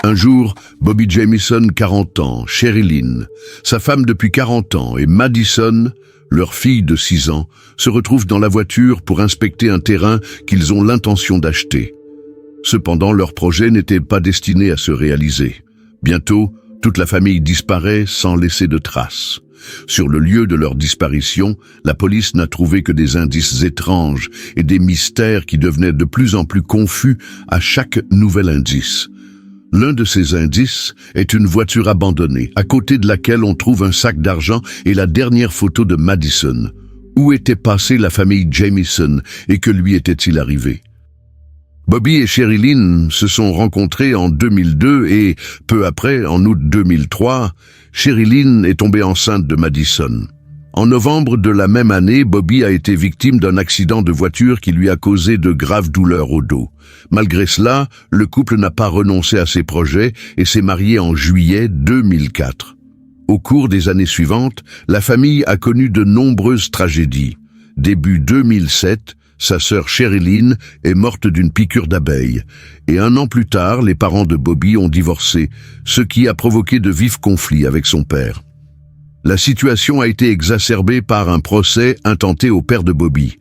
Un jour, Bobby Jamison, 40 ans, Sherry Lynn, sa femme depuis 40 ans, et Madison, leur fille de 6 ans, se retrouvent dans la voiture pour inspecter un terrain qu'ils ont l'intention d'acheter. Cependant, leur projet n'était pas destiné à se réaliser. Bientôt, toute la famille disparaît sans laisser de traces. Sur le lieu de leur disparition, la police n'a trouvé que des indices étranges et des mystères qui devenaient de plus en plus confus à chaque nouvel indice. L'un de ces indices est une voiture abandonnée, à côté de laquelle on trouve un sac d'argent et la dernière photo de Madison. Où était passée la famille Jamison et que lui était-il arrivé? Bobby et Sherry Lynn se sont rencontrés en 2002 et, peu après, en août 2003, Sherry Lynn est tombée enceinte de Madison. En novembre de la même année, Bobby a été victime d'un accident de voiture qui lui a causé de graves douleurs au dos. Malgré cela, le couple n'a pas renoncé à ses projets et s'est marié en juillet 2004. Au cours des années suivantes, la famille a connu de nombreuses tragédies. Début 2007, sa sœur Sherry Lynn est morte d'une piqûre d'abeille. Et 1 an plus tard, les parents de Bobby ont divorcé, ce qui a provoqué de vifs conflits avec son père. La situation a été exacerbée par un procès intenté au père de Bobby.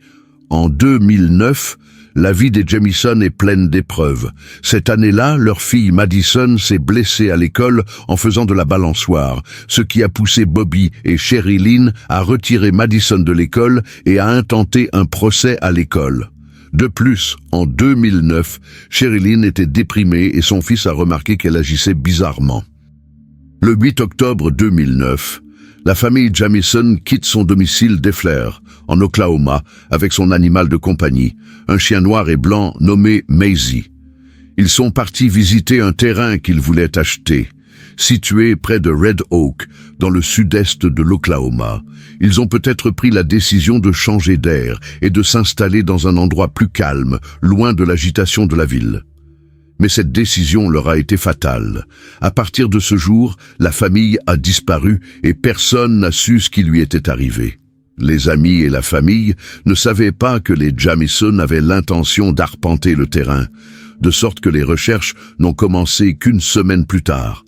En 2009, la vie des Jamison est pleine d'épreuves. Cette année-là, leur fille Madison s'est blessée à l'école en faisant de la balançoire, ce qui a poussé Bobby et Sherry Lynn à retirer Madison de l'école et à intenter un procès à l'école. De plus, en 2009, Sherry Lynn était déprimée et son fils a remarqué qu'elle agissait bizarrement. Le 8 octobre 2009, la famille Jamison quitte son domicile d'Efler, en Oklahoma, avec son animal de compagnie, un chien noir et blanc nommé Maisie. Ils sont partis visiter un terrain qu'ils voulaient acheter, situé près de Red Oak, dans le sud-est de l'Oklahoma. Ils ont peut-être pris la décision de changer d'air et de s'installer dans un endroit plus calme, loin de l'agitation de la ville. Mais cette décision leur a été fatale. À partir de ce jour, la famille a disparu et personne n'a su ce qui lui était arrivé. Les amis et la famille ne savaient pas que les Jamison avaient l'intention d'arpenter le terrain, de sorte que les recherches n'ont commencé qu'1 semaine plus tard.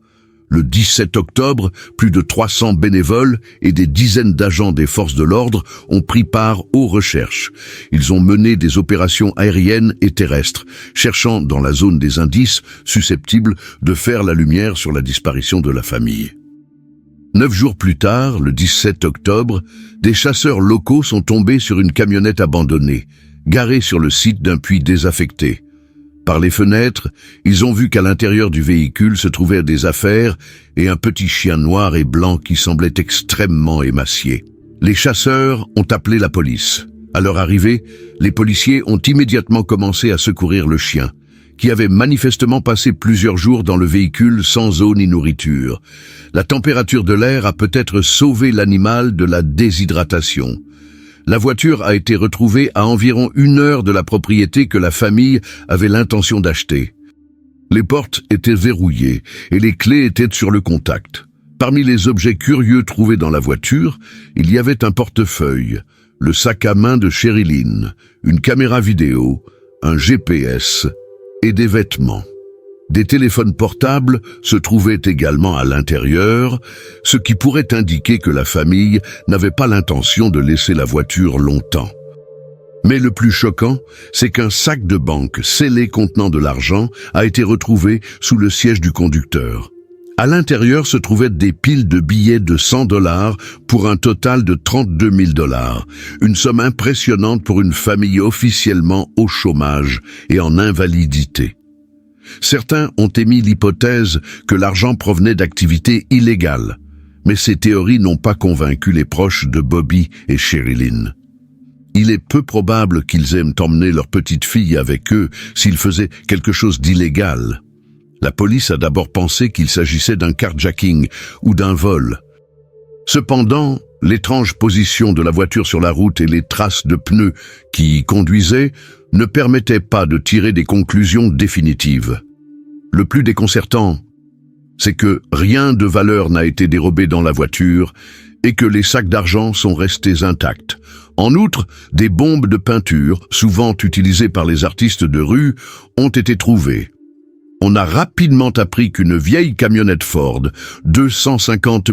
Le 17 octobre, plus de 300 bénévoles et des dizaines d'agents des forces de l'ordre ont pris part aux recherches. Ils ont mené des opérations aériennes et terrestres, cherchant dans la zone des indices susceptibles de faire la lumière sur la disparition de la famille. 9 jours plus tard, le 17 octobre, des chasseurs locaux sont tombés sur une camionnette abandonnée, garée sur le site d'un puits désaffecté. Par les fenêtres, ils ont vu qu'à l'intérieur du véhicule se trouvaient des affaires et un petit chien noir et blanc qui semblait extrêmement émacié. Les chasseurs ont appelé la police. À leur arrivée, les policiers ont immédiatement commencé à secourir le chien, qui avait manifestement passé plusieurs jours dans le véhicule sans eau ni nourriture. La température de l'air a peut-être sauvé l'animal de la déshydratation. La voiture a été retrouvée à environ 1 heure de la propriété que la famille avait l'intention d'acheter. Les portes étaient verrouillées et les clés étaient sur le contact. Parmi les objets curieux trouvés dans la voiture, il y avait un portefeuille, le sac à main de Sherry Lynn, une caméra vidéo, un GPS et des vêtements. Des téléphones portables se trouvaient également à l'intérieur, ce qui pourrait indiquer que la famille n'avait pas l'intention de laisser la voiture longtemps. Mais le plus choquant, c'est qu'un sac de banque scellé contenant de l'argent a été retrouvé sous le siège du conducteur. À l'intérieur se trouvaient des piles de billets de $100 pour un total de $32 000, une somme impressionnante pour une famille officiellement au chômage et en invalidité. Certains ont émis l'hypothèse que l'argent provenait d'activités illégales, mais ces théories n'ont pas convaincu les proches de Bobby et Sherry Lynn. Il est peu probable qu'ils aiment emmener leur petite fille avec eux s'ils faisaient quelque chose d'illégal. La police a d'abord pensé qu'il s'agissait d'un carjacking ou d'un vol. Cependant, l'étrange position de la voiture sur la route et les traces de pneus qui y conduisaient ne permettaient pas de tirer des conclusions définitives. Le plus déconcertant, c'est que rien de valeur n'a été dérobé dans la voiture et que les sacs d'argent sont restés intacts. En outre, des bombes de peinture, souvent utilisées par les artistes de rue, ont été trouvées. On a rapidement appris qu'une vieille camionnette Ford, 250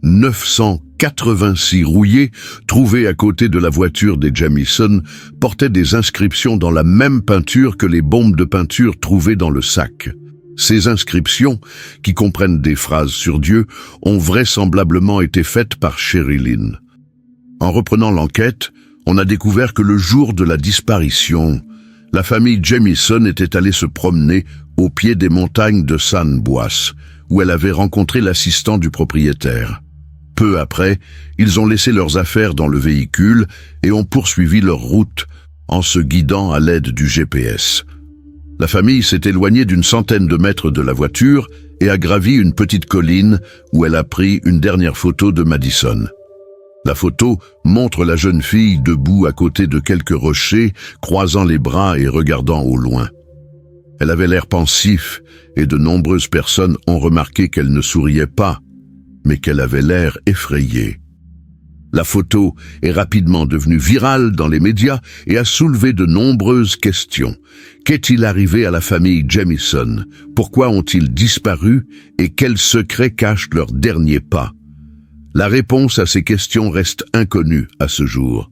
986 rouillée, trouvée à côté de la voiture des Jamison, portait des inscriptions dans la même peinture que les bombes de peinture trouvées dans le sac. Ces inscriptions, qui comprennent des phrases sur Dieu, ont vraisemblablement été faites par Sherilyn. En reprenant l'enquête, on a découvert que le jour de la disparition, la famille Jamison était allée se promener au pied des montagnes de San Boas, où elle avait rencontré l'assistant du propriétaire. Peu après, ils ont laissé leurs affaires dans le véhicule et ont poursuivi leur route en se guidant à l'aide du GPS. La famille s'est éloignée d'une centaine de mètres de la voiture et a gravi une petite colline où elle a pris une dernière photo de Madison. La photo montre la jeune fille debout à côté de quelques rochers, croisant les bras et regardant au loin. Elle avait l'air pensif et de nombreuses personnes ont remarqué qu'elle ne souriait pas, mais qu'elle avait l'air effrayée. La photo est rapidement devenue virale dans les médias et a soulevé de nombreuses questions. Qu'est-il arrivé à la famille Jamison? Pourquoi ont-ils disparu et quels secrets cachent leurs derniers pas? La réponse à ces questions reste inconnue à ce jour.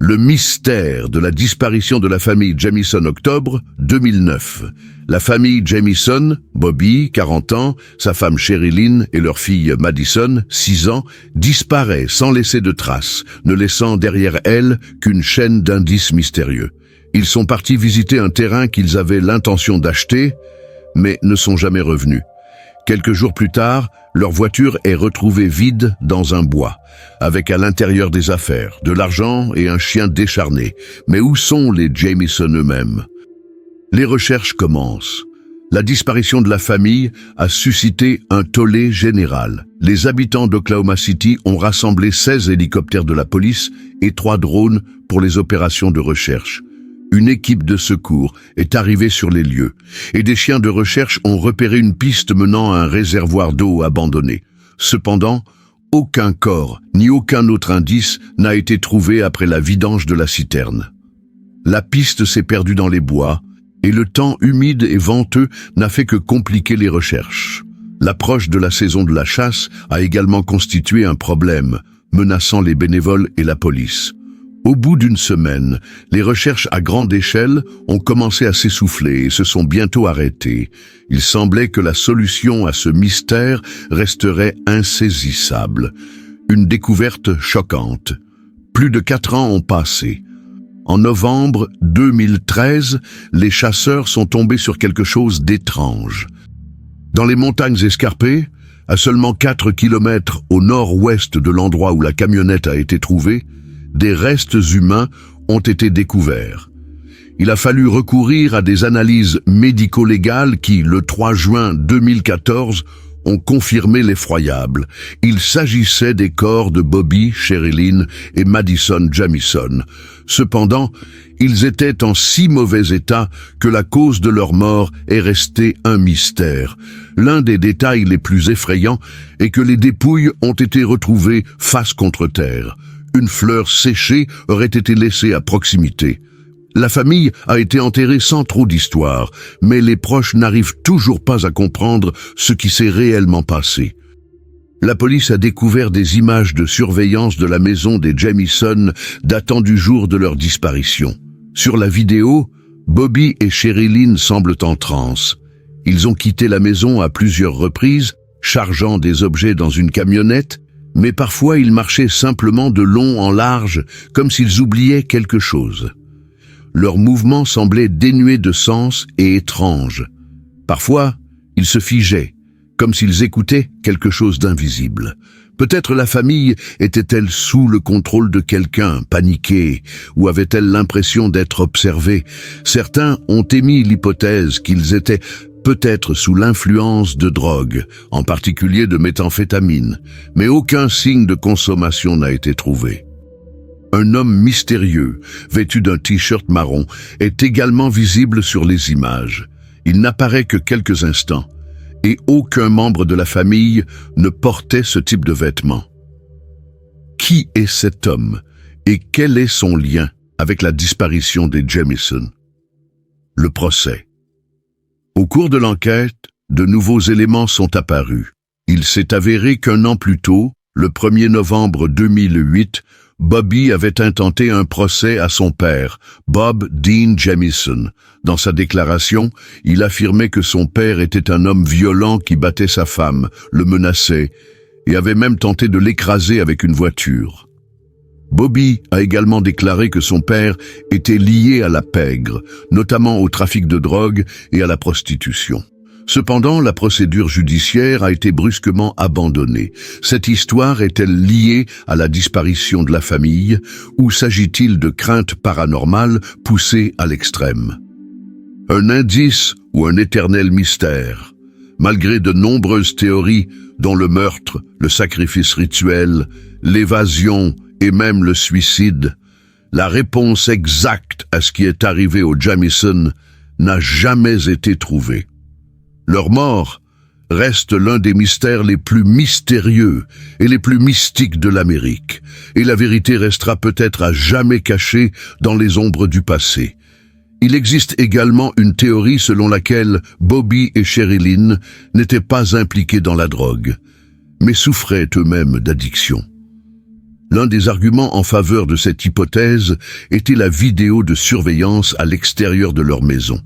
Le mystère de la disparition de la famille Jamison, octobre 2009. La famille Jamison, Bobby, 40 ans, sa femme Sherilyn et leur fille Madison, 6 ans, disparaît sans laisser de traces, ne laissant derrière elle qu'une chaîne d'indices mystérieux. Ils sont partis visiter un terrain qu'ils avaient l'intention d'acheter, mais ne sont jamais revenus. Quelques jours plus tard, leur voiture est retrouvée vide dans un bois, avec à l'intérieur des affaires, de l'argent et un chien décharné. Mais où sont les Jamison eux-mêmes? Les recherches commencent. La disparition de la famille a suscité un tollé général. Les habitants d'Oklahoma City ont rassemblé 16 hélicoptères de la police et 3 drones pour les opérations de recherche. Une équipe de secours est arrivée sur les lieux et des chiens de recherche ont repéré une piste menant à un réservoir d'eau abandonné. Cependant, aucun corps ni aucun autre indice n'a été trouvé après la vidange de la citerne. La piste s'est perdue dans les bois et le temps humide et venteux n'a fait que compliquer les recherches. L'approche de la saison de la chasse a également constitué un problème, menaçant les bénévoles et la police. Au bout d'une semaine, les recherches à grande échelle ont commencé à s'essouffler et se sont bientôt arrêtées. Il semblait que la solution à ce mystère resterait insaisissable. Une découverte choquante. Plus de 4 ans ont passé. En novembre 2013, les chasseurs sont tombés sur quelque chose d'étrange. Dans les montagnes escarpées, à seulement 4 kilomètres au nord-ouest de l'endroit où la camionnette a été trouvée, des restes humains ont été découverts. Il a fallu recourir à des analyses médico-légales qui, le 3 juin 2014, ont confirmé l'effroyable. Il s'agissait des corps de Bobby, Sherilyn et Madison Jamison. Cependant, ils étaient en si mauvais état que la cause de leur mort est restée un mystère. L'un des détails les plus effrayants est que les dépouilles ont été retrouvées face contre terre. Une fleur séchée aurait été laissée à proximité. La famille a été enterrée sans trop d'histoire, mais les proches n'arrivent toujours pas à comprendre ce qui s'est réellement passé. La police a découvert des images de surveillance de la maison des Jamison datant du jour de leur disparition. Sur la vidéo, Bobby et Sherilyn semblent en transe. Ils ont quitté la maison à plusieurs reprises, chargeant des objets dans une camionnette, mais parfois ils marchaient simplement de long en large, comme s'ils oubliaient quelque chose. Leurs mouvements semblaient dénués de sens et étranges. Parfois, ils se figeaient, comme s'ils écoutaient quelque chose d'invisible. Peut-être la famille était-elle sous le contrôle de quelqu'un, paniquée, ou avait-elle l'impression d'être observée. Certains ont émis l'hypothèse qu'ils étaient peut-être sous l'influence de drogue, en particulier de méthamphétamine, mais aucun signe de consommation n'a été trouvé. Un homme mystérieux, vêtu d'un t-shirt marron, est également visible sur les images. Il n'apparaît que quelques instants, et aucun membre de la famille ne portait ce type de vêtements. Qui est cet homme, et quel est son lien avec la disparition des Jamison? Le procès. Au cours de l'enquête, de nouveaux éléments sont apparus. Il s'est avéré qu'un an plus tôt, le 1er novembre 2008, Bobby avait intenté un procès à son père, Bob Dean Jamison. Dans sa déclaration, il affirmait que son père était un homme violent qui battait sa femme, le menaçait et avait même tenté de l'écraser avec une voiture. Bobby a également déclaré que son père était lié à la pègre, notamment au trafic de drogue et à la prostitution. Cependant, la procédure judiciaire a été brusquement abandonnée. Cette histoire est-elle liée à la disparition de la famille ou s'agit-il de craintes paranormales poussées à l'extrême? Un indice ou un éternel mystère? Malgré de nombreuses théories, dont le meurtre, le sacrifice rituel, l'évasion et même le suicide, la réponse exacte à ce qui est arrivé aux Jamison n'a jamais été trouvée. Leur mort reste l'un des mystères les plus mystérieux et les plus mystiques de l'Amérique, et la vérité restera peut-être à jamais cachée dans les ombres du passé. Il existe également une théorie selon laquelle Bobby et Sherilyn n'étaient pas impliqués dans la drogue, mais souffraient eux-mêmes d'addiction. L'un des arguments en faveur de cette hypothèse était la vidéo de surveillance à l'extérieur de leur maison.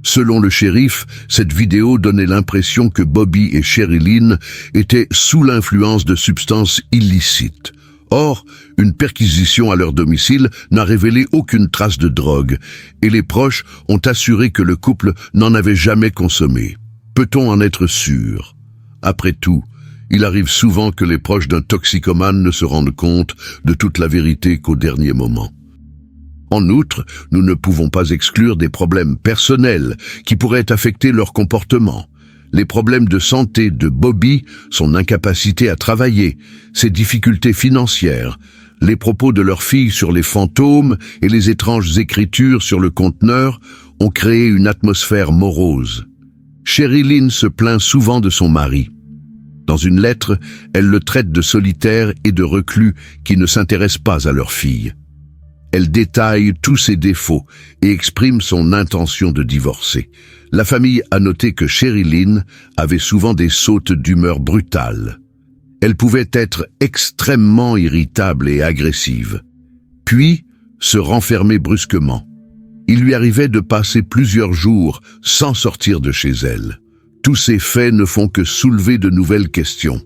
Selon le shérif, cette vidéo donnait l'impression que Bobby et Sherilyn étaient sous l'influence de substances illicites. Or, une perquisition à leur domicile n'a révélé aucune trace de drogue, et les proches ont assuré que le couple n'en avait jamais consommé. Peut-on en être sûr? Après tout, il arrive souvent que les proches d'un toxicomane ne se rendent compte de toute la vérité qu'au dernier moment. En outre, nous ne pouvons pas exclure des problèmes personnels qui pourraient affecter leur comportement. Les problèmes de santé de Bobby, son incapacité à travailler, ses difficultés financières, les propos de leur fille sur les fantômes et les étranges écritures sur le conteneur ont créé une atmosphère morose. Sherilyn se plaint souvent de son mari. Dans une lettre, elle le traite de solitaire et de reclus qui ne s'intéressent pas à leur fille. Elle détaille tous ses défauts et exprime son intention de divorcer. La famille a noté que Sherilyn avait souvent des sautes d'humeur brutales. Elle pouvait être extrêmement irritable et agressive, puis se renfermer brusquement. Il lui arrivait de passer plusieurs jours sans sortir de chez elle. Tous ces faits ne font que soulever de nouvelles questions.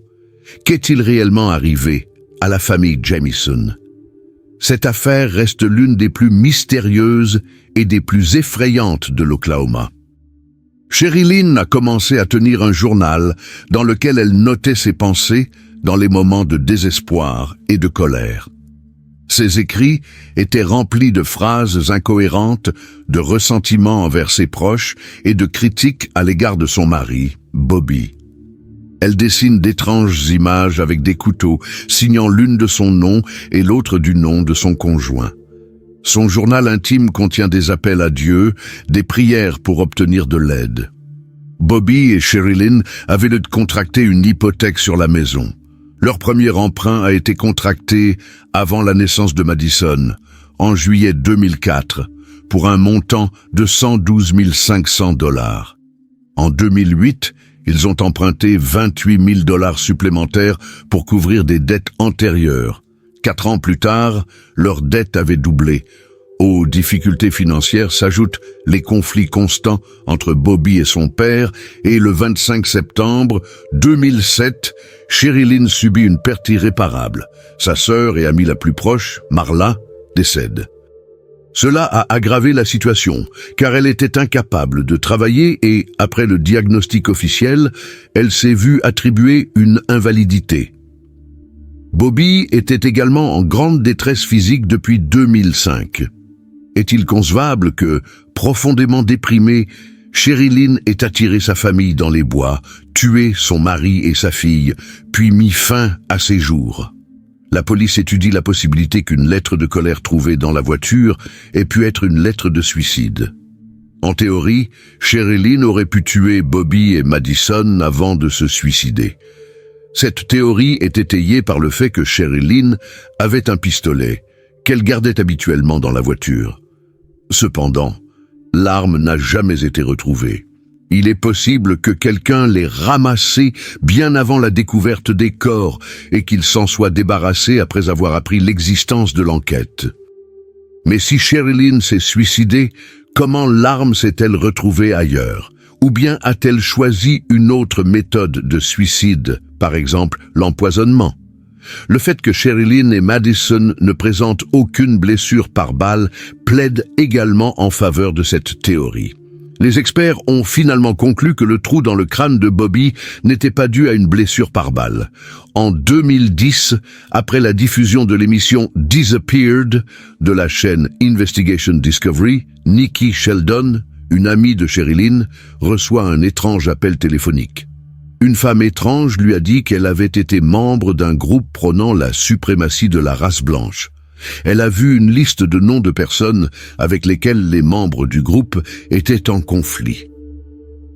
Qu'est-il réellement arrivé à la famille Jamison? Cette affaire reste l'une des plus mystérieuses et des plus effrayantes de l'Oklahoma. Sherilyn a commencé à tenir un journal dans lequel elle notait ses pensées dans les moments de désespoir et de colère. Ses écrits étaient remplis de phrases incohérentes, de ressentiment envers ses proches et de critiques à l'égard de son mari, Bobby. Elle dessine d'étranges images avec des couteaux, signant l'une de son nom et l'autre du nom de son conjoint. Son journal intime contient des appels à Dieu, des prières pour obtenir de l'aide. Bobby et Sherilyn avaient contracté une hypothèque sur la maison. Leur premier emprunt a été contracté avant la naissance de Madison, en juillet 2004, pour un montant de 112 500 $. En 2008, ils ont emprunté 28 000 $ supplémentaires pour couvrir des dettes antérieures. 4 ans plus tard, leur dette avait doublé. Aux difficultés financières s'ajoutent les conflits constants entre Bobby et son père, et le 25 septembre 2007, Sherilyn subit une perte irréparable. Sa sœur et amie la plus proche, Marla, décède. Cela a aggravé la situation, car elle était incapable de travailler et, après le diagnostic officiel, elle s'est vue attribuer une invalidité. Bobby était également en grande détresse physique depuis 2005. Est-il concevable que, profondément déprimée, Sherilyn ait attiré sa famille dans les bois, tué son mari et sa fille, puis mis fin à ses jours? La police étudie la possibilité qu'une lettre de colère trouvée dans la voiture ait pu être une lettre de suicide. En théorie, Sherilyn aurait pu tuer Bobby et Madison avant de se suicider. Cette théorie est étayée par le fait que Sherilyn avait un pistolet qu'elle gardait habituellement dans la voiture. Cependant, l'arme n'a jamais été retrouvée. Il est possible que quelqu'un l'ait ramassé bien avant la découverte des corps et qu'il s'en soit débarrassé après avoir appris l'existence de l'enquête. Mais si Sherilyn s'est suicidée, comment l'arme s'est-elle retrouvée ailleurs? Ou bien a-t-elle choisi une autre méthode de suicide, par exemple l'empoisonnement? Le fait que Sherilyn et Madison ne présentent aucune blessure par balle plaide également en faveur de cette théorie. Les experts ont finalement conclu que le trou dans le crâne de Bobby n'était pas dû à une blessure par balle. En 2010, après la diffusion de l'émission Disappeared de la chaîne Investigation Discovery, Nikki Sheldon, une amie de Sherilyn, reçoit un étrange appel téléphonique. Une femme étrange lui a dit qu'elle avait été membre d'un groupe prônant la suprématie de la race blanche. Elle a vu une liste de noms de personnes avec lesquelles les membres du groupe étaient en conflit.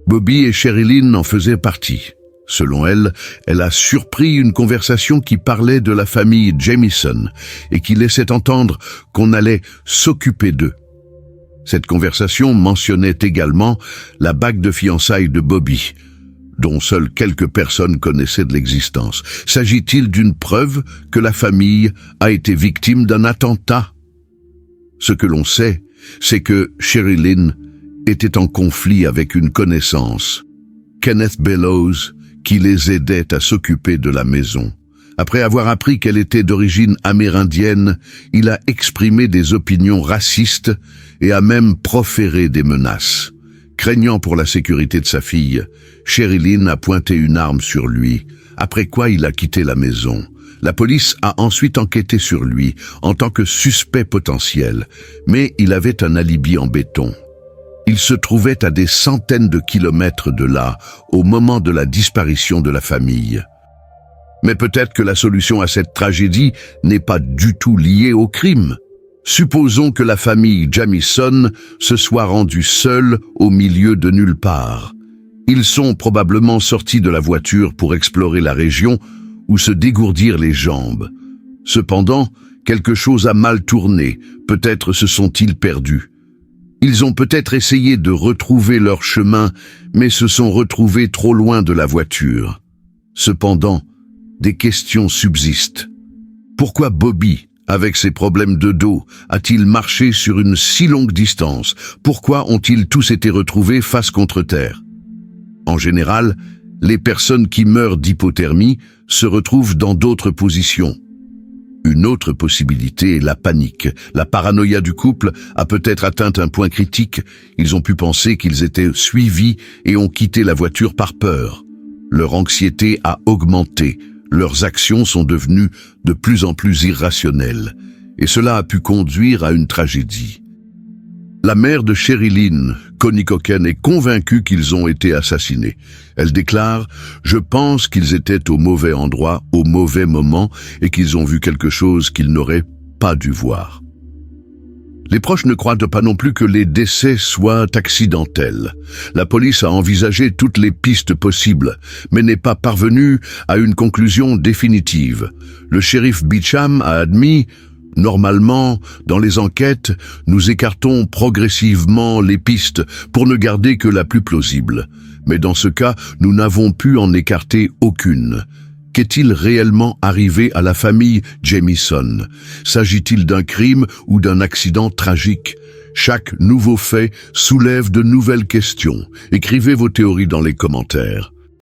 Bobby et Sherilyn en faisaient partie. Selon elle, elle a surpris une conversation qui parlait de la famille Jamison et qui laissait entendre qu'on allait s'occuper d'eux. Cette conversation mentionnait également la bague de fiançailles de Bobby, dont seules quelques personnes connaissaient de l'existence. S'agit-il d'une preuve que la famille a été victime d'un attentat? Ce que l'on sait, c'est que Sherilyn était en conflit avec une connaissance, Kenneth Bellows, qui les aidait à s'occuper de la maison. Après avoir appris qu'elle était d'origine amérindienne, il a exprimé des opinions racistes et a même proféré des menaces. Craignant pour la sécurité de sa fille, Sherilyn a pointé une arme sur lui, après quoi il a quitté la maison. La police a ensuite enquêté sur lui en tant que suspect potentiel, mais il avait un alibi en béton. Il se trouvait à des centaines de kilomètres de là, au moment de la disparition de la famille. Mais peut-être que la solution à cette tragédie n'est pas du tout liée au crime. Supposons que la famille Jamison se soit rendue seule au milieu de nulle part. Ils sont probablement sortis de la voiture pour explorer la région ou se dégourdir les jambes. Cependant, quelque chose a mal tourné, peut-être se sont-ils perdus. Ils ont peut-être essayé de retrouver leur chemin, mais se sont retrouvés trop loin de la voiture. Cependant, des questions subsistent. Pourquoi Bobby, avec ses problèmes de dos, a-t-il marché sur une si longue distance? Pourquoi ont-ils tous été retrouvés face contre terre? En général, les personnes qui meurent d'hypothermie se retrouvent dans d'autres positions. Une autre possibilité est la panique. La paranoïa du couple a peut-être atteint un point critique. Ils ont pu penser qu'ils étaient suivis et ont quitté la voiture par peur. Leur anxiété a augmenté. Leurs actions sont devenues de plus en plus irrationnelles, et cela a pu conduire à une tragédie. La mère de Sherilyn, Connie Cocken, est convaincue qu'ils ont été assassinés. Elle déclare « Je pense qu'ils étaient au mauvais endroit, au mauvais moment, et qu'ils ont vu quelque chose qu'ils n'auraient pas dû voir. » Les proches ne croient pas non plus que les décès soient accidentels. La police a envisagé toutes les pistes possibles, mais n'est pas parvenue à une conclusion définitive. Le shérif Beecham a admis « Normalement, dans les enquêtes, nous écartons progressivement les pistes pour ne garder que la plus plausible. Mais dans ce cas, nous n'avons pu en écarter aucune. » Qu'est-il réellement arrivé à la famille Jamison? S'agit-il d'un crime ou d'un accident tragique? Chaque nouveau fait soulève de nouvelles questions. Écrivez vos théories dans les commentaires.